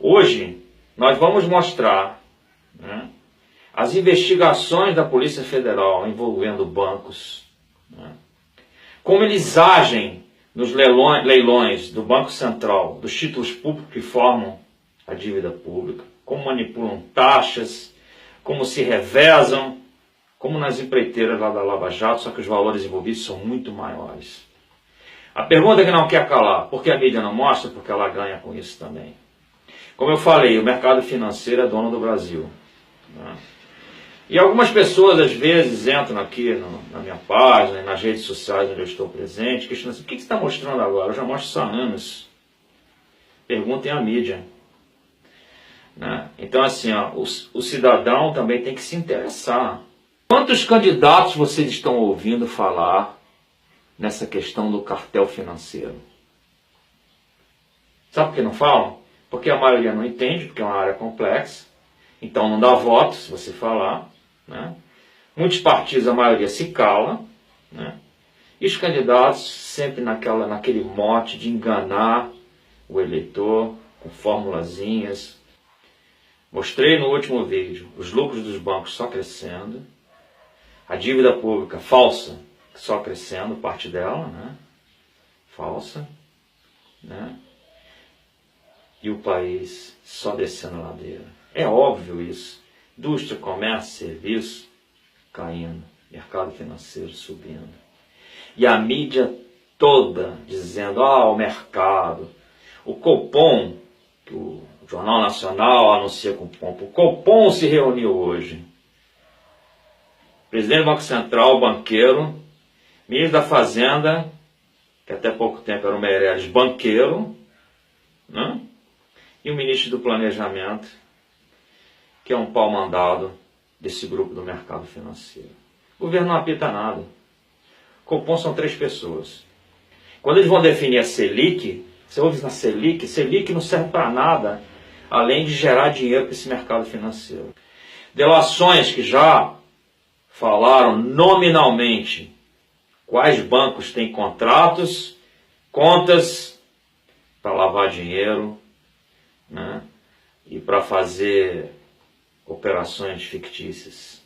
Hoje, nós vamos mostrar, né, as investigações da Polícia Federal envolvendo bancos, né, como eles agem nos leilões do Banco Central, dos títulos públicos que formam a dívida pública, como manipulam taxas, como se revezam, como nas empreiteiras lá da Lava Jato, só que os valores envolvidos são muito maiores. A pergunta que não quer calar, por que a mídia não mostra? Porque ela ganha com isso também. Como eu falei, o mercado financeiro é dono do Brasil, né? E algumas pessoas, às vezes, entram aqui na minha página, nas redes sociais onde eu estou presente, questionam assim: o que você está mostrando agora? Eu já mostro isso há anos. Perguntem à mídia. Né? Então, assim, ó, o cidadão também tem que se interessar. Quantos candidatos vocês estão ouvindo falar nessa questão do cartel financeiro? Sabe por que não falam? Porque a maioria não entende, porque é uma área complexa. Então não dá voto se você falar. Né? Muitos partidos, a maioria se cala. Né? E os candidatos sempre naquele mote de enganar o eleitor com formulazinhas. Mostrei no último vídeo os lucros dos bancos só crescendo. A dívida pública falsa só crescendo, parte dela, né? Falsa. Né? E o país só descendo a ladeira. É óbvio isso. Indústria, comércio, serviço caindo. Mercado financeiro subindo. E a mídia toda dizendo: o mercado. O Copom, que o Jornal Nacional anuncia com pompa. O Copom se reuniu hoje. Presidente do Banco Central, banqueiro. Ministro da Fazenda, que até pouco tempo era o Meirelles, banqueiro. Né? E o ministro do Planejamento, que é um pau-mandado desse grupo do mercado financeiro. O governo não apita nada. Copom são 3 pessoas. Quando eles vão definir a Selic, você ouve na Selic, Selic não serve para nada, além de gerar dinheiro para esse mercado financeiro. Delações que já falaram nominalmente quais bancos têm contratos, contas para lavar dinheiro, né? E para fazer operações fictícias.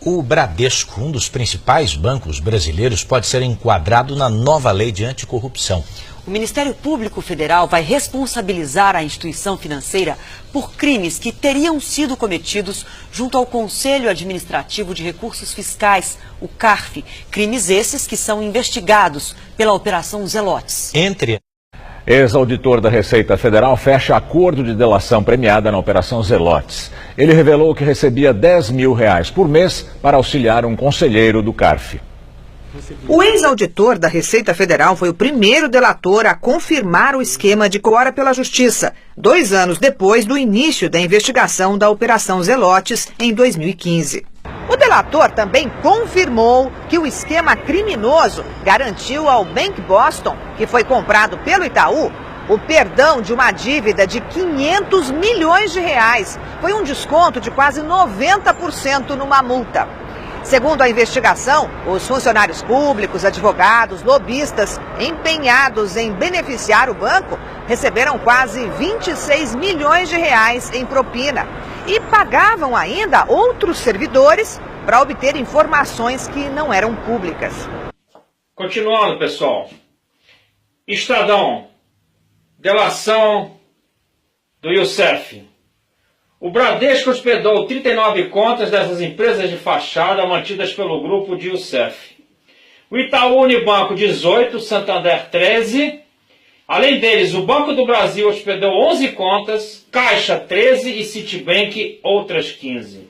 O Bradesco, um dos principais bancos brasileiros, pode ser enquadrado na nova lei de anticorrupção. O Ministério Público Federal vai responsabilizar a instituição financeira por crimes que teriam sido cometidos junto ao Conselho Administrativo de Recursos Fiscais, o CARF. Crimes esses que são investigados pela Operação Zelotes. Ex-auditor da Receita Federal fecha acordo de delação premiada na Operação Zelotes. Ele revelou que recebia R$10 mil por mês para auxiliar um conselheiro do CARF. O ex-auditor da Receita Federal foi o primeiro delator a confirmar o esquema de coara pela Justiça, 2 anos depois do início da investigação da Operação Zelotes em 2015. O delator também confirmou que o esquema criminoso garantiu ao Bank Boston, que foi comprado pelo Itaú, o perdão de uma dívida de R$500 milhões. Foi um desconto de quase 90% numa multa. Segundo a investigação, os funcionários públicos, advogados, lobistas empenhados em beneficiar o banco receberam quase R$26 milhões em propina e pagavam ainda outros servidores para obter informações que não eram públicas. Continuando, pessoal. Estadão. Delação do Youssef. O Bradesco hospedou 39 contas dessas empresas de fachada mantidas pelo grupo de Youssef. O Itaú Unibanco 18, Santander 13. Além deles, o Banco do Brasil hospedou 11 contas, Caixa 13 e Citibank outras 15.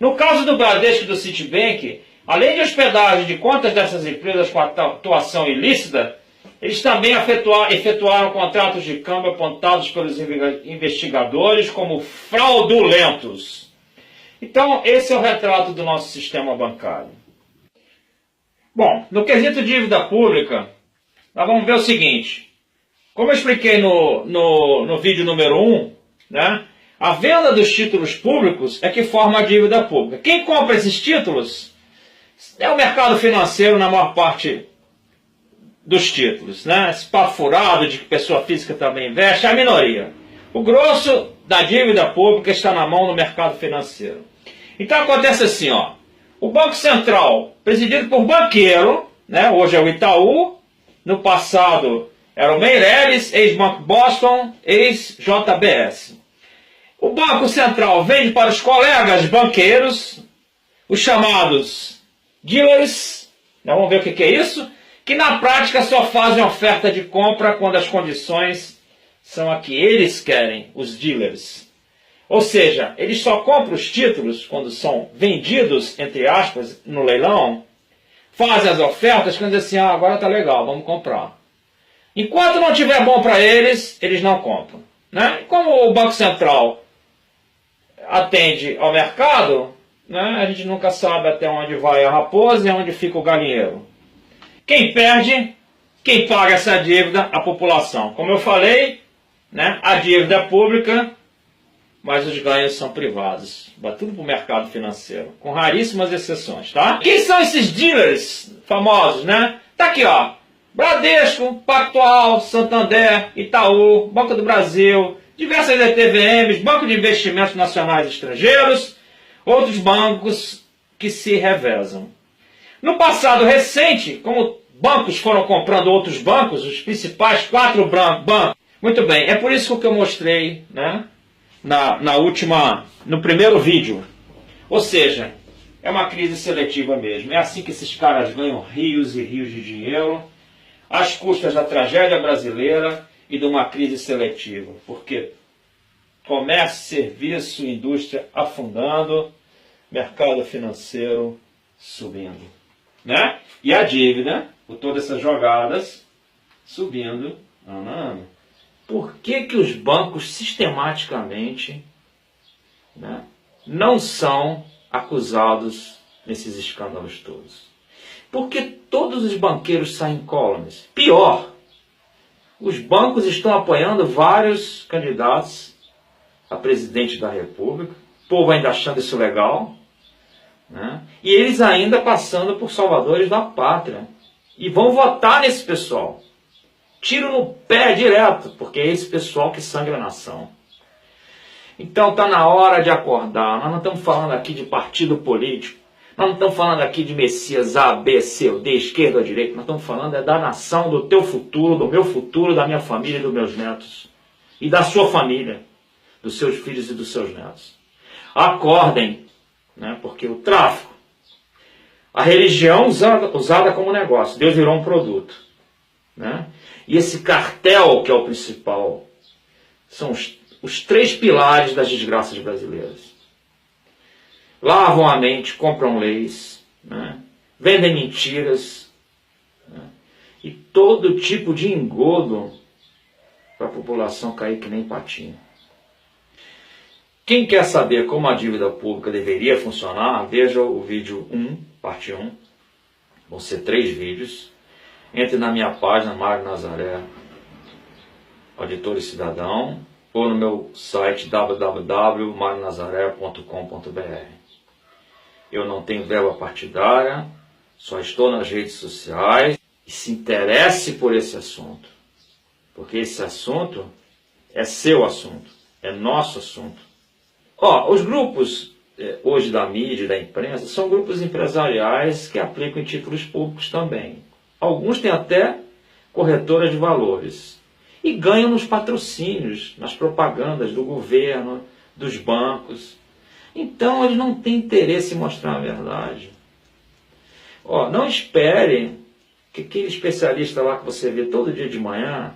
No caso do Bradesco e do Citibank, além de hospedagem de contas dessas empresas com atuação ilícita, eles também efetuaram contratos de câmbio apontados pelos investigadores como fraudulentos. Então, esse é o retrato do nosso sistema bancário. Bom, no quesito dívida pública, nós vamos ver o seguinte. Como eu expliquei no vídeo número 1, né, A venda dos títulos públicos é que forma a dívida pública. Quem compra esses títulos é o mercado financeiro na maior parte dos títulos, né? Esse papo furado de que pessoa física também investe é a minoria. O grosso da dívida pública está na mão do mercado financeiro. Então acontece assim, ó. O Banco Central, presidido por banqueiro, né? Hoje é o Itaú, no passado era o Meireles, ex-Banco Boston, ex-JBS. O Banco Central vende para os colegas banqueiros, os chamados dealers, né? Vamos ver o que é isso, que na prática só fazem oferta de compra quando as condições são a que eles querem, os dealers. Ou seja, eles só compram os títulos quando são vendidos, entre aspas, no leilão, fazem as ofertas quando dizem assim, agora tá legal, vamos comprar. Enquanto não tiver bom para eles, eles não compram, né? Como o Banco Central atende ao mercado, né, a gente nunca sabe até onde vai a raposa e onde fica o galinheiro. Quem perde, quem paga essa dívida? A população. Como eu falei, né, a dívida é pública, mas os ganhos são privados. Vai tudo para o mercado financeiro, com raríssimas exceções, tá? Quem são esses dealers famosos, né? Tá aqui, ó. Bradesco, Pactual, Santander, Itaú, Banco do Brasil, diversas ETVMs, Banco de Investimentos Nacionais e Estrangeiros, outros bancos que se revezam. No passado recente, como bancos foram comprando outros bancos, os principais 4 bancos, muito bem, é por isso que eu mostrei, né, no primeiro vídeo. Ou seja, é uma crise seletiva mesmo. É assim que esses caras ganham rios e rios de dinheiro, às custas da tragédia brasileira e de uma crise seletiva. Porque comércio, serviço, indústria afundando, mercado financeiro subindo, né? E a dívida, por todas essas jogadas, subindo ano a ano. Por que que os bancos sistematicamente, né, não são acusados nesses escândalos todos? Porque todos os banqueiros saem incólumes. Pior, os bancos estão apoiando vários candidatos a presidente da República, o povo ainda achando isso legal, né? E eles ainda passando por salvadores da pátria. E vão votar nesse pessoal. Tiro no pé direto, porque é esse pessoal que sangra a nação. Então está na hora de acordar. Nós não estamos falando aqui de partido político. Nós não estamos falando aqui de Messias A, B, C ou D, esquerda ou direita. Nós estamos falando da nação, do teu futuro, do meu futuro, da minha família e dos meus netos. E da sua família, dos seus filhos e dos seus netos. Acordem, né? Porque o tráfico, a religião usada como negócio, Deus virou um produto, né? E esse cartel, que é o principal, são os 3 pilares das desgraças brasileiras. Lavam a mente, compram leis, né? Vendem mentiras, né? E todo tipo de engodo para a população cair que nem patinho. Quem quer saber como a dívida pública deveria funcionar, veja o vídeo 1, parte 1. Vão ser 3 vídeos. Entre na minha página, Mário Nazaré, Auditor e Cidadão, ou no meu site www.marionazaré.com.br. Eu não tenho verba partidária, só estou nas redes sociais. E se interesse por esse assunto, porque esse assunto é seu assunto, é nosso assunto. Os grupos hoje da mídia e da imprensa são grupos empresariais que aplicam em títulos públicos também. Alguns têm até corretoras de valores e ganham nos patrocínios, nas propagandas do governo, dos bancos. Então eles não têm interesse em mostrar a verdade. Não espere que aquele especialista lá que você vê todo dia de manhã,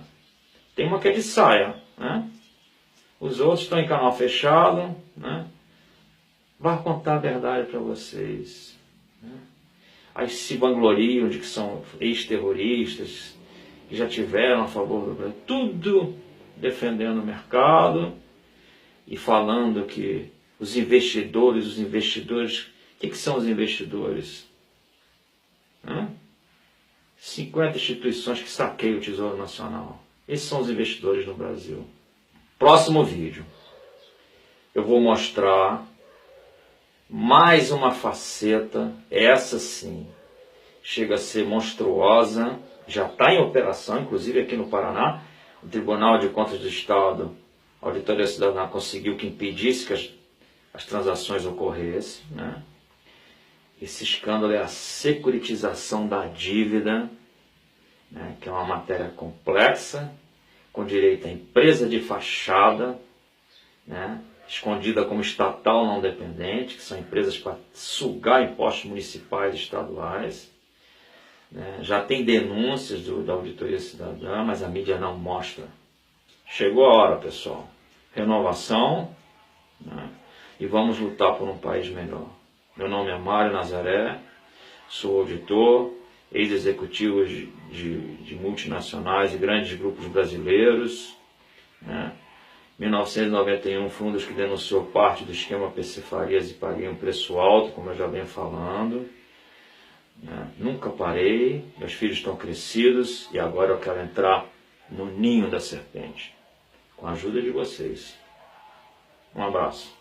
tem uma que é de saia, né? Os outros estão em canal fechado, né? Vai contar a verdade para vocês, né? Aí se vangloriam de que são ex-terroristas, que já tiveram a favor do Brasil, tudo defendendo o mercado e falando que os investidores, o que são os investidores? 50 instituições que saqueiam o Tesouro Nacional. Esses são os investidores no Brasil. Próximo vídeo. eu vou mostrar mais uma faceta, essa sim, chega a ser monstruosa, já está em operação, inclusive aqui no Paraná, o Tribunal de Contas do Estado, a Auditoria Cidadã conseguiu que impedisse que as transações ocorressem, né? Esse escândalo é a securitização da dívida, né? Que é uma matéria complexa, com direito à empresa de fachada, né? Escondida como estatal não dependente, que são empresas para sugar impostos municipais e estaduais. Né? Já tem denúncias da Auditoria Cidadã, mas a mídia não mostra. Chegou a hora, pessoal. Renovação, né? E vamos lutar por um país melhor. Meu nome é Mário Nazaré, sou auditor, ex-executivo de multinacionais e grandes grupos brasileiros. Né? 1991 foi um dos que denunciou parte do esquema PC Farias e paguei um preço alto, como eu já venho falando. Nunca parei, meus filhos estão crescidos e agora eu quero entrar no ninho da serpente, com a ajuda de vocês. Um abraço.